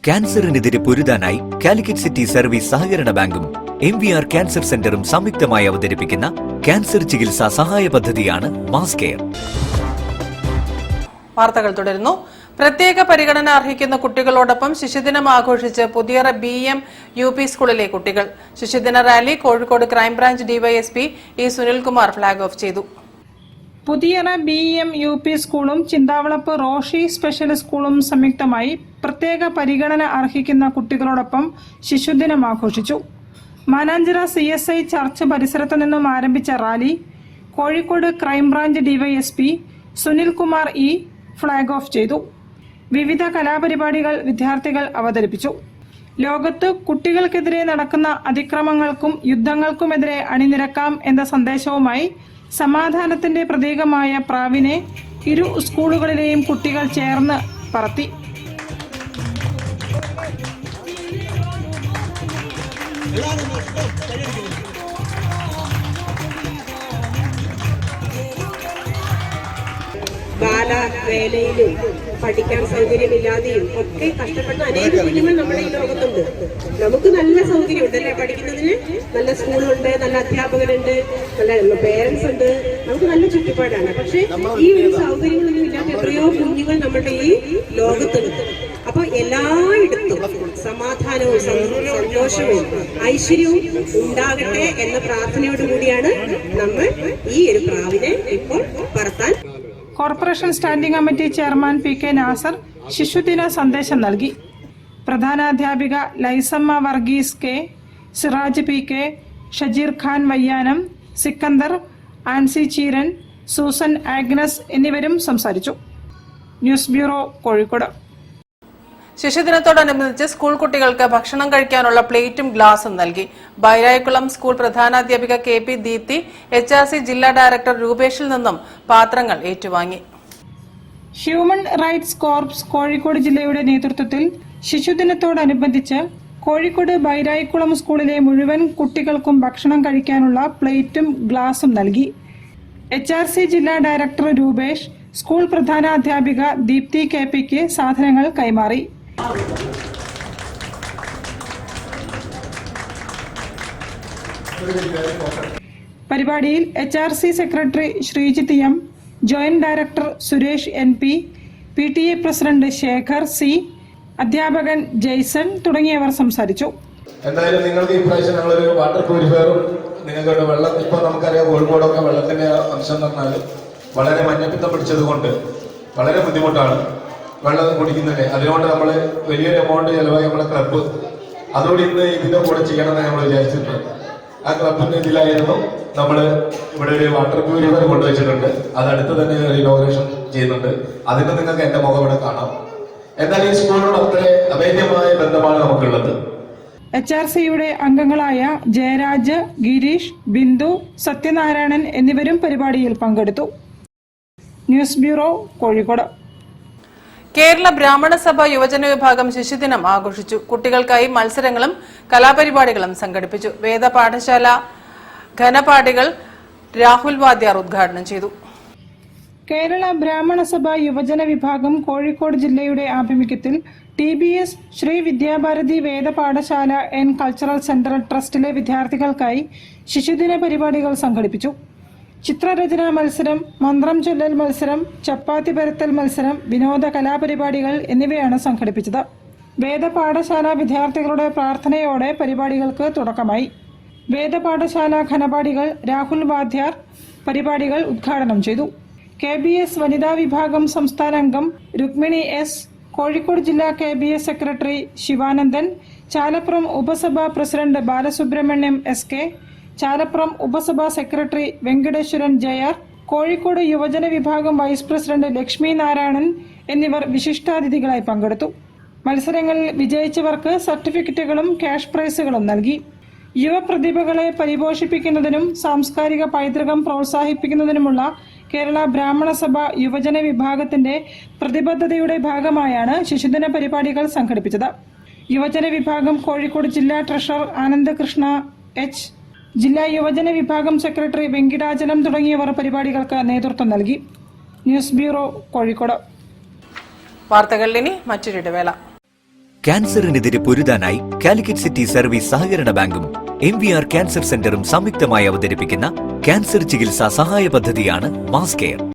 ക്യാൻസറിനെതിരെ പൊരുതാനായി Calicut city service സഹകരണ ബാങ്കും MVR cancer സെന്ററും സംയുക്തമായി അവതരിപ്പിക്കുന്ന ക്യാൻസർ ചികിത്സാ സഹായ പദ്ധതിയാണ് മാസ് കെയർ. വാർത്തകൾ തുടരുന്നു. പ്രത്യേക പരിഗണന അർഹിക്കുന്ന കുട്ടികളോടൊപ്പം ശിശുദിനം ആഘോഷിച്ച് പുതിയറ BM UP സ്കൂളിലെ കുട്ടികൾ. ശിശുദിന rally Kozhikode crime branch DYSP E Sunilkumar flag off ചെയ്തു. പുതിയറ BM UP സ്കൂളും ചിന്താവളപ്പ് റോഷി സ്പെഷ്യൽ സ്കൂളും സംയുക്തമായി പ്രത്യേക പരിഗണന അർഹിക്കുന്ന കുട്ടികളോടൊപ്പം ശിശുദിനം ആഘോഷിച്ചു. മാനാഞ്ചിറ CSI ചർച്ച് പരിസരത്തു നിന്നും ആരംഭിച്ച rally Kozhikode crime branch DYSP Sunilkumar E flag off ചെയ്തു. വിവിധ കലാപരിപാടികൾ വിദ്യാർത്ഥികൾ അവതരിപ്പിച്ചു. ലോകത്ത് കുട്ടികൾക്കെതിരെ നടക്കുന്ന അതിക്രമങ്ങൾക്കും യുദ്ധങ്ങൾക്കുമെതിരെ അണിനിരക്കാം എന്ന സന്ദേശവുമായി സമാധാനത്തിന്റെ പ്രതീകമായ പ്രാവിനെ ഇരു സ്കൂളുകളിലെയും കുട്ടികൾ ചേർന്ന് പറത്തി. ബാലവേലയിലും പഠിക്കാൻ സൗകര്യമില്ലാതെയും ഒക്കെ കഷ്ടപ്പെടുന്ന അനേക കുഞ്ഞുങ്ങൾ നമ്മുടെ ഈ ലോകത്തുണ്ട്. നമുക്ക് നല്ല സൗകര്യമുണ്ടല്ലേ പഠിക്കുന്നതിന്? നല്ല സ്കൂളുണ്ട്, നല്ല അധ്യാപകരുണ്ട്, നല്ല പേരൻസ് ഉണ്ട്, നമുക്ക് നല്ല ചുറ്റുപാടാണ്. പക്ഷെ ഈ ഒരു സൗകര്യങ്ങളൊന്നും ഇല്ലാത്ത എത്രയോ കുഞ്ഞുങ്ങൾ നമ്മുടെ ഈ ലോകത്തുണ്ട്. അപ്പൊ എല്ലായിടത്തും സമാധാനവും സന്തോഷവും ഐശ്വര്യവും ഉണ്ടാകട്ടെ എന്ന പ്രാർത്ഥനയോടുകൂടിയാണ് നമ്മൾ ഈ ഒരു പ്രാവിനെ ഇപ്പോൾ പറത്താൻ. Corporation standing committee chairman PK Nasar ശിശുദിന സന്ദേശം നൽകി. പ്രധാനാധ്യാപിക Laisamma Varghese K, Siraj PK, Shajeer Khan Vayyanam, Sikandar, Ancy Cheeran, Susan Agnes എന്നിവരും സംസാരിച്ചു. News bureau, Kozhikode. ശിശുദിനത്തോടനുബന്ധിച്ച് സ്കൂൾ കുട്ടികൾക്ക് ഭക്ഷണം കഴിക്കാനുള്ള പ്ലേറ്റും ഗ്ലാസും നൽകി. ബൈരായിക്കുളം സ്കൂൾ പ്രധാനാധ്യാപിക KP ദീപ്തി HRC ജില്ലാ ഡയറക്ടർ രൂപേഷിൽ നിന്നും പാത്രങ്ങൾ ഏറ്റുവാങ്ങി. ഹ്യൂമൻ റൈറ്റ്സ് കോർപ്സ് കോഴിക്കോട് ജില്ലയുടെ നേതൃത്വത്തിൽ ശിശുദിനത്തോടനുബന്ധിച്ച് കോഴിക്കോട് ബൈരായിക്കുളം സ്കൂളിലെ മുഴുവൻ കുട്ടികൾക്കും ഭക്ഷണം കഴിക്കാനുള്ള പ്ലേറ്റും ഗ്ലാസും നൽകി. HRC ജില്ലാ ഡയറക്ടർ രൂപേഷ് സ്കൂൾ പ്രധാനാധ്യാപിക ദീപ്തി KPക്ക് സാധനങ്ങൾ കൈമാറി. പരിപാടിയിൽ HRC secretary Sreejith M, joint director Suresh NP, PTA president Shekhar C, അധ്യാപകൻ ജെയ്സൺ തുടങ്ങിയവർ സംസാരിച്ചു. എന്തായാലും നിങ്ങൾക്ക് ഇപ്രാവശ്യം ഞങ്ങളൊരു വാട്ടർ പ്യൂരിഫയറും നിങ്ങൾക്ക് വെള്ളം, ഇപ്പൊ നമുക്കറിയാം കോഴിക്കോടൊക്കെ വെള്ളത്തിന്റെ അംശം എന്ന് പറഞ്ഞാൽ വളരെ മഞ്ഞപ്പിത്തം പിടിച്ചത് കൊണ്ട് വളരെ ബുദ്ധിമുട്ടാണ് വെള്ളം കുടിക്കുന്നതിന്. അതുകൊണ്ട് നമ്മൾ വലിയൊരു എമൗണ്ട് ചെലവായി നമ്മളെ ക്ലബ്ബ് അതോടെ ഇന്ന് ഇതിന്റെ കൂടെ ചെയ്യണമെന്ന് നമ്മൾ വിചാരിച്ചിട്ടുണ്ട്. ആ ക്ലബിന്റെ ഇതിലായിരുന്നു നമ്മൾ ഇവിടെ ഒരു വാട്ടർ പ്യൂരിഫയർ കൊണ്ടുവച്ചിട്ടുണ്ട്. അത് അടുത്ത് തന്നെ ഇനോഗ്രേഷൻ ചെയ്യുന്നുണ്ട്. അതിന് നിങ്ങൾക്ക് എന്റെ മുഖം ഇവിടെ കാണാം. എന്നാൽ ഈ സ്കൂളിനോട് അത്ര അഭേദ്യമായ ബന്ധമാണ് നമുക്കുള്ളത്. HRCയുടെ അംഗങ്ങളായ ജയരാജ്, ഗിരീഷ്, ബിന്ദു, സത്യനാരായണൻ എന്നിവരും പരിപാടിയിൽ പങ്കെടുത്തു. News bureau, Kozhikode. കേരള ബ്രാഹ്മണ സഭ യുവജന വിഭാഗം ശിശുദിനം ആഘോഷിച്ചു. കുട്ടികൾക്കായി മത്സരങ്ങളും കലാപരിപാടികളും സംഘടിപ്പിച്ചു. വേദപാഠശാല ഘനപാഠികൾ രാഹുൽ വാദ്യാർ ഉദ്ഘാടനം ചെയ്തു. കേരള ബ്രാഹ്മണ സഭ യുവജന വിഭാഗം കോഴിക്കോട് ജില്ലയുടെ ആഭിമുഖ്യത്തിൽ TBS Sri Vidyabharathi Vedapathashala and cultural centre ട്രസ്റ്റിലെ വിദ്യാർത്ഥികൾക്കായി ശിശുദിന പരിപാടികൾ സംഘടിപ്പിച്ചു. ചിത്രരചനാ മത്സരം, മന്ത്രം ചൊല്ലൽ മത്സരം, ചപ്പാത്തി പരത്തൽ മത്സരം, വിനോദ കലാപരിപാടികൾ എന്നിവയാണ് സംഘടിപ്പിച്ചത്. വേദപാഠശാല വിദ്യാർത്ഥികളുടെ പ്രാർത്ഥനയോടെ പരിപാടികൾക്ക് തുടക്കമായി. വേദപാഠശാല ഘനപാഠികൾ രാഹുൽ വാദ്യാർ പരിപാടികൾ ഉദ്ഘാടനം ചെയ്തു. KBS വനിതാ വിഭാഗം സംസ്ഥാന അംഗം രുക്മിണി S, കോഴിക്കോട് ജില്ലാ KBS സെക്രട്ടറി ശിവാനന്ദൻ, ചാലപ്പുറം ഉപസഭാ പ്രസിഡന്റ് ബാലസുബ്രഹ്മണ്യം SK, ചാലപ്പുറം ഉപസഭാ സെക്രട്ടറി വെങ്കടേശ്വരൻ JR, കോഴിക്കോട് യുവജന വിഭാഗം വൈസ് പ്രസിഡന്റ് ലക്ഷ്മി നാരായണൻ എന്നിവർ വിശിഷ്ടാതിഥികളായി പങ്കെടുത്തു. മത്സരങ്ങളിൽ വിജയിച്ചവർക്ക് സർട്ടിഫിക്കറ്റുകളും ക്യാഷ് പ്രൈസുകളും നൽകി. യുവപ്രതിഭകളെ പരിപോഷിപ്പിക്കുന്നതിനും സാംസ്കാരിക പൈതൃകം പ്രോത്സാഹിപ്പിക്കുന്നതിനുമുള്ള കേരള ബ്രാഹ്മണ സഭ യുവജന വിഭാഗത്തിന്റെ പ്രതിബദ്ധതയുടെ ഭാഗമായാണ് ശിശുദിന പരിപാടികൾ സംഘടിപ്പിച്ചത്. യുവജന വിഭാഗം കോഴിക്കോട് ജില്ലാ ട്രഷറർ ആനന്ദകൃഷ്ണ H, ജില്ലാ യുവജന വിഭാഗം സെക്രട്ടറി വെങ്കിടാചലം തുടങ്ങിയവർ പരിപാടികൾക്ക് നേതൃത്വം നൽകി. News bureau, Kozhikode. വാർത്തകളിൽ ഇനി മറ്റൊരിടവേള. ക്യാൻസറിനെതിരെ പൊരുതാനായി കാലിക്കറ്റ് സിറ്റി സർവീസ് സഹകരണ ബാങ്കും MVR ക്യാൻസർ സെന്ററും സംയുക്തമായി അവതരിപ്പിക്കുന്ന ക്യാൻസർ ചികിത്സാ സഹായ പദ്ധതിയാണ് മാസ് കെയർ.